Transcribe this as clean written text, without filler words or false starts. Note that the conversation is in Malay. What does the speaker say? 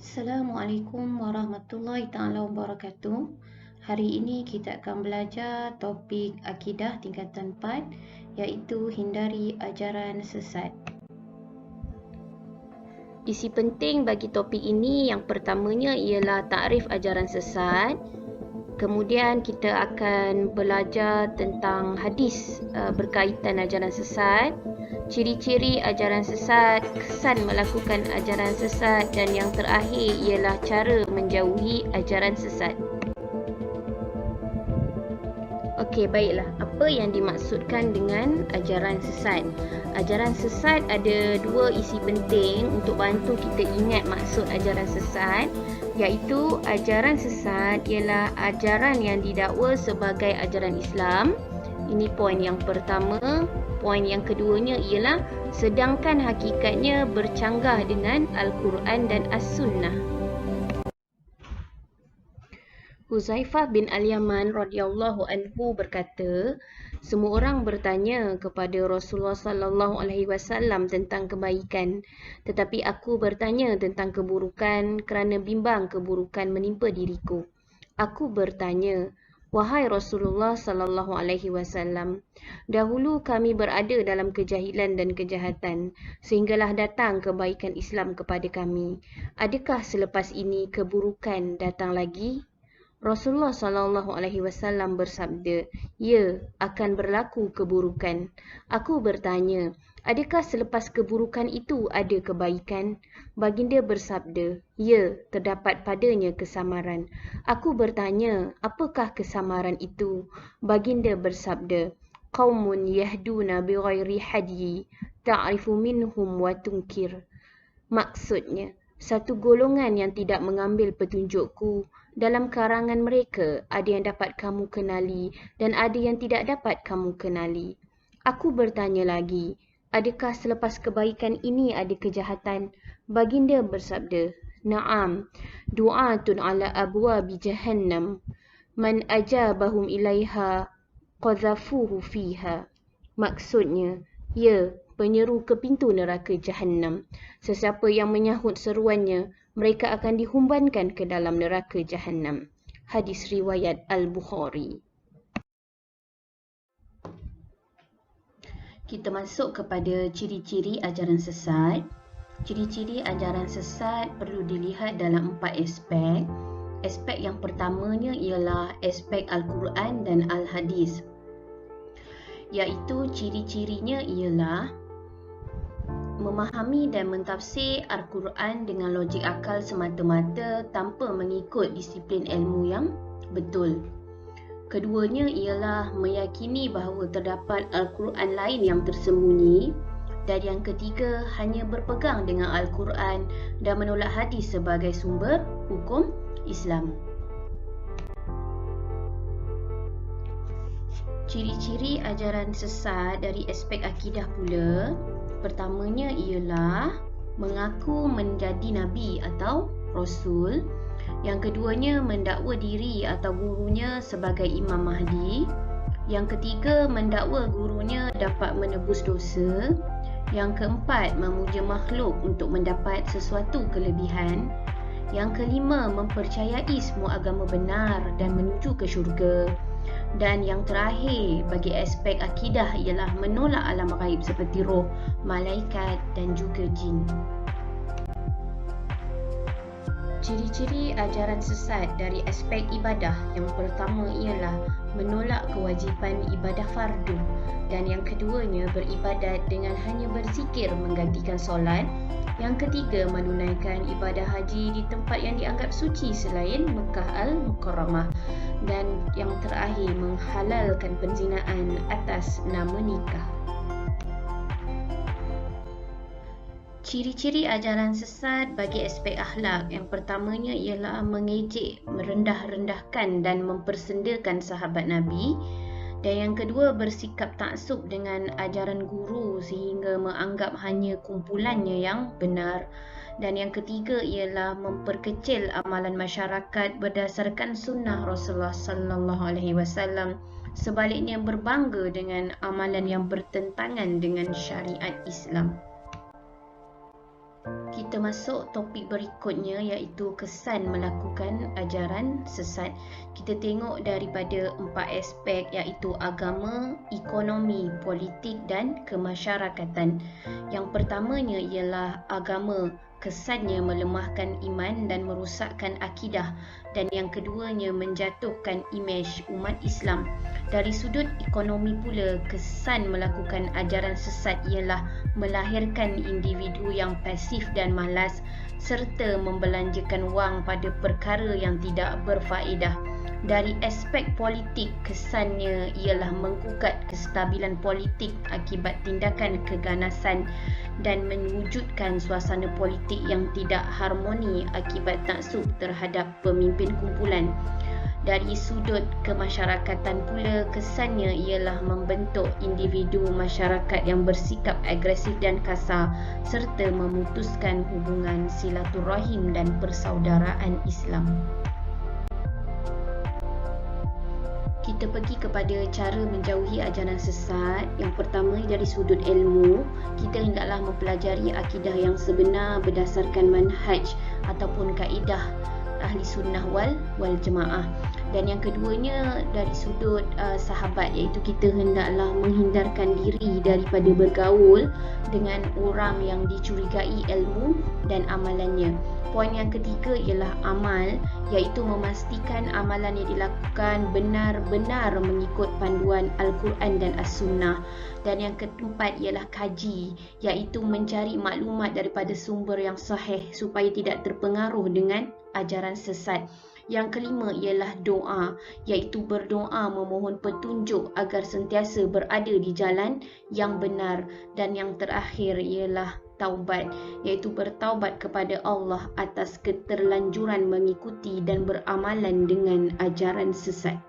Assalamualaikum warahmatullahi taala wabarakatuh. Hari ini kita akan belajar topik akidah tingkatan 4 iaitu hindari ajaran sesat. Isi penting bagi topik ini yang pertamanya ialah takrif ajaran sesat. Kemudian kita akan belajar tentang hadis berkaitan ajaran sesat, ciri-ciri ajaran sesat, kesan melakukan ajaran sesat, dan yang terakhir ialah cara menjauhi ajaran sesat. Okey, baiklah. Apa yang dimaksudkan dengan ajaran sesat? Ajaran sesat ada dua isi penting untuk bantu kita ingat maksud ajaran sesat, iaitu ajaran sesat ialah ajaran yang didakwa sebagai ajaran Islam. Ini poin yang pertama. Poin yang keduanya ialah sedangkan hakikatnya bercanggah dengan Al-Quran dan As-Sunnah. Huzaifah bin Al-Yaman radhiyallahu anhu berkata, semua orang bertanya kepada Rasulullah sallallahu alaihi wasallam tentang kebaikan, tetapi aku bertanya tentang keburukan kerana bimbang keburukan menimpa diriku. Aku bertanya, wahai Rasulullah sallallahu alaihi wasallam, dahulu kami berada dalam kejahilan dan kejahatan sehinggalah datang kebaikan Islam kepada kami. Adakah selepas ini keburukan datang lagi? Rasulullah sallallahu alaihi wasallam bersabda, ya, akan berlaku keburukan. Aku bertanya, adakah selepas keburukan itu ada kebaikan? Baginda bersabda, ya, terdapat padanya kesamaran. Aku bertanya, apakah kesamaran itu? Baginda bersabda, qaumun yahduna bighairi hadyi, ta'rifu minhum wa tunkir. Maksudnya, satu golongan yang tidak mengambil petunjukku. Dalam karangan mereka, ada yang dapat kamu kenali dan ada yang tidak dapat kamu kenali. Aku bertanya lagi, adakah selepas kebaikan ini ada kejahatan? Baginda bersabda, na'am, du'atun ala abwabi jahannam, man ajabahum ilaiha qadhafuhu fiha. Maksudnya, ya, penyeru ke pintu neraka Jahannam. Sesiapa yang menyahut seruannya, mereka akan dihumbankan ke dalam neraka Jahannam. Hadis riwayat Al-Bukhari. Kita masuk kepada ciri-ciri ajaran sesat. Ciri-ciri ajaran sesat perlu dilihat dalam 4 aspek. Aspek yang pertamanya ialah aspek Al-Quran dan Al-Hadis. Iaitu ciri-cirinya ialah memahami dan mentafsir Al-Quran dengan logik akal semata-mata tanpa mengikut disiplin ilmu yang betul. Keduanya ialah meyakini bahawa terdapat Al-Quran lain yang tersembunyi. Dan yang ketiga, hanya berpegang dengan Al-Quran dan menolak hadis sebagai sumber hukum Islam. Ciri-ciri ajaran sesat dari aspek akidah pula, pertamanya ialah mengaku menjadi Nabi atau Rasul. Yang keduanya, mendakwa diri atau gurunya sebagai Imam Mahdi. Yang ketiga, mendakwa gurunya dapat menebus dosa. Yang keempat, memuja makhluk untuk mendapat sesuatu kelebihan. Yang kelima, mempercayai semua agama benar dan menuju ke syurga. Dan yang terakhir bagi aspek akidah ialah menolak alam ghaib seperti roh, malaikat dan juga jin. Ciri-ciri ajaran sesat dari aspek ibadah yang pertama ialah menolak kewajipan ibadah fardu, dan yang keduanya beribadat dengan hanya berzikir menggantikan solat. Yang ketiga, menunaikan ibadah haji di tempat yang dianggap suci selain Mekah Al-Mukarramah. Dan yang terakhir, menghalalkan penzinaan atas nama nikah. Ciri-ciri ajaran sesat bagi aspek akhlak yang pertamanya ialah mengejek, merendah-rendahkan dan mempersendakan sahabat Nabi. Dan yang kedua, bersikap taksub dengan ajaran guru sehingga menganggap hanya kumpulannya yang benar. Dan yang ketiga ialah memperkecil amalan masyarakat berdasarkan sunnah Rasulullah sallallahu alaihi wasallam. Sebaliknya, berbangga dengan amalan yang bertentangan dengan syariat Islam. Kita masuk topik berikutnya, iaitu kesan melakukan ajaran sesat. Kita tengok daripada 4 aspek, iaitu agama, ekonomi, politik dan kemasyarakatan. Yang pertamanya ialah agama. Kesannya melemahkan iman dan merosakkan akidah. Dan yang keduanya menjatuhkan imej umat Islam. Dari sudut ekonomi pula, kesan melakukan ajaran sesat ialah melahirkan individu yang pasif dan malas serta membelanjakan wang pada perkara yang tidak berfaedah. Dari aspek politik, kesannya ialah mengkukat kestabilan politik akibat tindakan keganasan dan mewujudkan suasana politik yang tidak harmoni akibat taksub terhadap pemimpin kumpulan. Dari sudut kemasyarakatan pula, kesannya ialah membentuk individu masyarakat yang bersikap agresif dan kasar serta memutuskan hubungan silaturahim dan persaudaraan Islam. Kita pergi kepada cara menjauhi ajaran sesat. Yang pertama, dari sudut ilmu, kita hendaklah mempelajari akidah yang sebenar berdasarkan manhaj ataupun kaedah ahli sunnah wal jemaah. Dan yang keduanya, dari sudut sahabat, iaitu kita hendaklah menghindarkan diri daripada bergaul dengan orang yang dicurigai ilmu dan amalannya. Poin yang ketiga ialah amal, iaitu memastikan amalan yang dilakukan benar-benar mengikut panduan Al-Quran dan As-Sunnah. Dan yang keempat ialah kaji, iaitu mencari maklumat daripada sumber yang sahih supaya tidak terpengaruh dengan ajaran sesat. Yang kelima ialah doa, iaitu berdoa memohon petunjuk agar sentiasa berada di jalan yang benar. Dan yang terakhir ialah taubat, iaitu bertaubat kepada Allah atas keterlanjuran mengikuti dan beramalan dengan ajaran sesat.